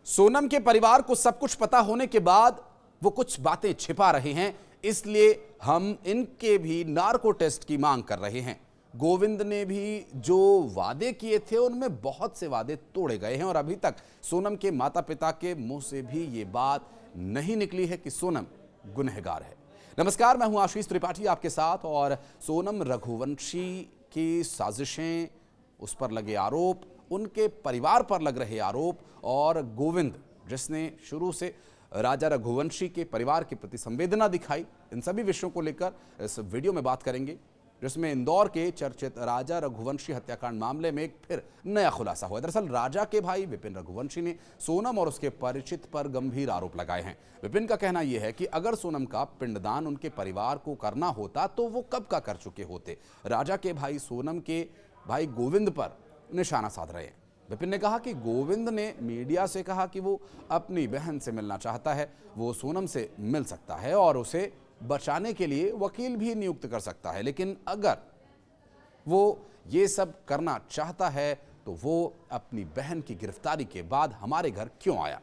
सोनम के परिवार को सब कुछ पता होने के बाद वो कुछ बातें छिपा रहे हैं, इसलिए हम इनके भी नार्को टेस्ट की मांग कर रहे हैं। गोविंद ने भी जो वादे किए थे उनमें बहुत से वादे तोड़े गए हैं और अभी तक सोनम के माता पिता के मुंह से भी ये बात नहीं निकली है कि सोनम गुनहगार है। नमस्कार, मैं हूं आशीष त्रिपाठी आपके साथ। और सोनम रघुवंशी की साजिशें, उस पर लगे आरोप, उनके परिवार पर लग रहे आरोप और गोविंद जिसने शुरू से राजा रघुवंशी के परिवार के प्रति संवेदना दिखाई, इन सभी विषयों को लेकर इस वीडियो में बात करेंगे, जिसमें इंदौर के चर्चित राजा रघुवंशी हत्याकांड मामले में एक फिर नया खुलासा हुआ। दरअसल राजा के भाई विपिन रघुवंशी ने सोनम और उसके परिचित पर गंभीर आरोप लगाए हैं। विपिन का कहना यह है कि अगर सोनम का पिंडदान उनके परिवार को करना होता तो वो कब का कर चुके होते। राजा के भाई सोनम के भाई गोविंद पर निशाना साध रहे हैं। विपिन ने कहा कि गोविंद ने मीडिया से कहा कि वो अपनी बहन से मिलना चाहता है, वो सोनम से मिल सकता है और उसे बचाने के लिए वकील भी नियुक्त कर सकता है, लेकिन अगर वो ये सब करना चाहता है तो वो अपनी बहन की गिरफ्तारी के बाद हमारे घर क्यों आया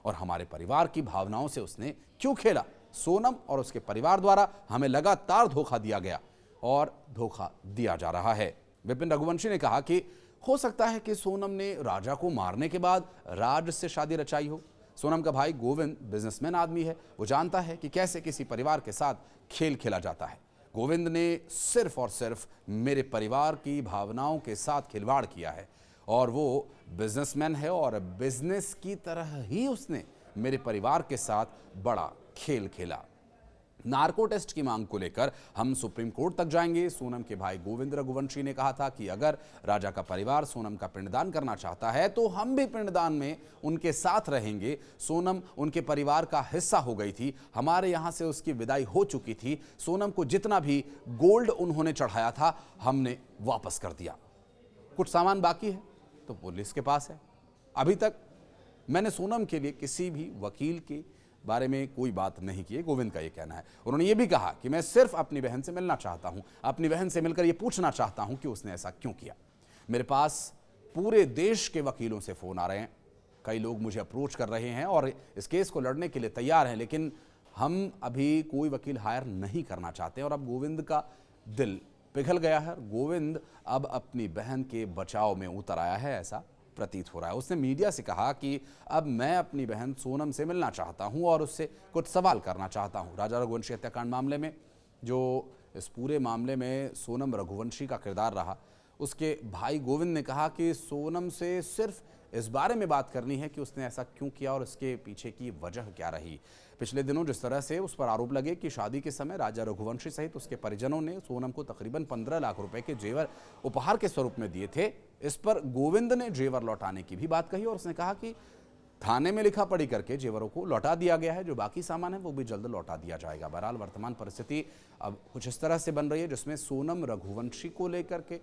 और हमारे परिवार की भावनाओं से उसने क्यों खेला। सोनम और उसके परिवार द्वारा हमें लगातार धोखा दिया गया और धोखा दिया जा रहा है। विपिन रघुवंशी ने कहा कि हो सकता है कि सोनम ने राजा को मारने के बाद राज से शादी रचाई हो। सोनम का भाई गोविंद बिजनेसमैन आदमी है, वो जानता है कि कैसे किसी परिवार के साथ खेल खेला जाता है। गोविंद ने सिर्फ और सिर्फ मेरे परिवार की भावनाओं के साथ खिलवाड़ किया है और वो बिजनेसमैन है और बिजनेस की तरह ही उसने मेरे परिवार के साथ बड़ा खेल खेला। नार्को टेस्ट की मांग को लेकर हम सुप्रीम कोर्ट तक जाएंगे। सोनम के भाई गोविंद रघुवंशी ने कहा था कि अगर राजा का परिवार सोनम का पिंडदान करना चाहता है तो हम भी पिंडदान में उनके साथ रहेंगे। सोनम उनके परिवार का हिस्सा हो गई थी, हमारे यहाँ से उसकी विदाई हो चुकी थी। सोनम को जितना भी गोल्ड उन्होंने चढ़ाया था हमने वापस कर दिया। कुछ सामान बाकी है तो पुलिस के पास है। अभी तक मैंने सोनम के लिए किसी भी वकील के बारे में कोई बात नहीं की है, गोविंद का ये कहना है। उन्होंने ये भी कहा कि मैं सिर्फ अपनी बहन से मिलना चाहता हूं, अपनी बहन से मिलकर ये पूछना चाहता हूं कि उसने ऐसा क्यों किया। मेरे पास पूरे देश के वकीलों से फोन आ रहे हैं, कई लोग मुझे अप्रोच कर रहे हैं और इस केस को लड़ने के लिए तैयार हैं, लेकिन हम अभी कोई वकील हायर नहीं करना चाहते। और अब गोविंद का दिल पिघल गया है। गोविंद अब अपनी बहन के बचाव में उतर आया है, ऐसा प्रतीत हो रहा है। उसने मीडिया से कहा कि अब मैं अपनी बहन सोनम से मिलना चाहता हूं और उससे कुछ सवाल करना चाहता हूं। राजा रघुवंशी हत्याकांड मामले में जो इस पूरे मामले में सोनम रघुवंशी का किरदार रहा, उसके भाई गोविंद ने कहा कि सोनम से सिर्फ इस बारे में बात करनी है कि उसने ऐसा क्यों किया और इसके पीछे की वजह क्या रही। पिछले दिनों जिस तरह से उस पर आरोप लगे कि शादी के समय राजा रघुवंशी सहित उसके परिजनों ने सोनम को तकरीबन 15 लाख रुपए के जेवर उपहार के स्वरूप में दिए थे, इस पर गोविंद ने जेवर लौटाने की भी बात कही और उसने कहा कि थाने में लिखा पढ़ी करके जेवरों को लौटा दिया गया है, जो बाकी सामान है वो भी जल्द लौटा दिया जाएगा। बहरहाल वर्तमान परिस्थिति अब कुछ इस तरह से बन रही है जिसमें सोनम रघुवंशी को लेकर के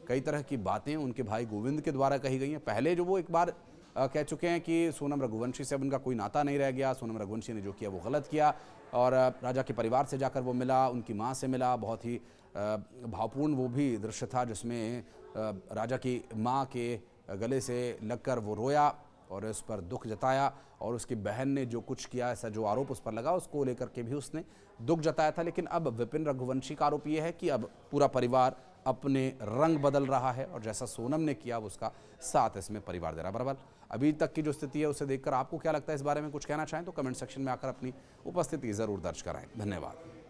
कई तरह की बातें उनके भाई गोविंद के द्वारा कही गई हैं। पहले जो वो एक बार कह चुके हैं कि सोनम रघुवंशी से अब उनका कोई नाता नहीं रह गया, सोनम रघुवंशी ने जो किया वो गलत किया। और राजा के परिवार से जाकर वो मिला, उनकी माँ से मिला, बहुत ही भावपूर्ण वो भी दृश्य था जिसमें राजा की माँ के गले से लगकर वो रोया और इस पर दुख जताया। और उसकी बहन ने जो कुछ किया, ऐसा जो आरोप उस पर लगा, उसको लेकर के भी उसने दुख जताया था। लेकिन अब विपिन रघुवंशी का आरोप यह है कि अब पूरा परिवार अपने रंग बदल रहा है और जैसा सोनम ने किया उसका साथ इसमें परिवार दे रहा है। बराबर अभी तक की जो स्थिति है उसे देखकर आपको क्या लगता है, इस बारे में कुछ कहना चाहें तो कमेंट सेक्शन में आकर अपनी उपस्थिति जरूर दर्ज कराएं। धन्यवाद।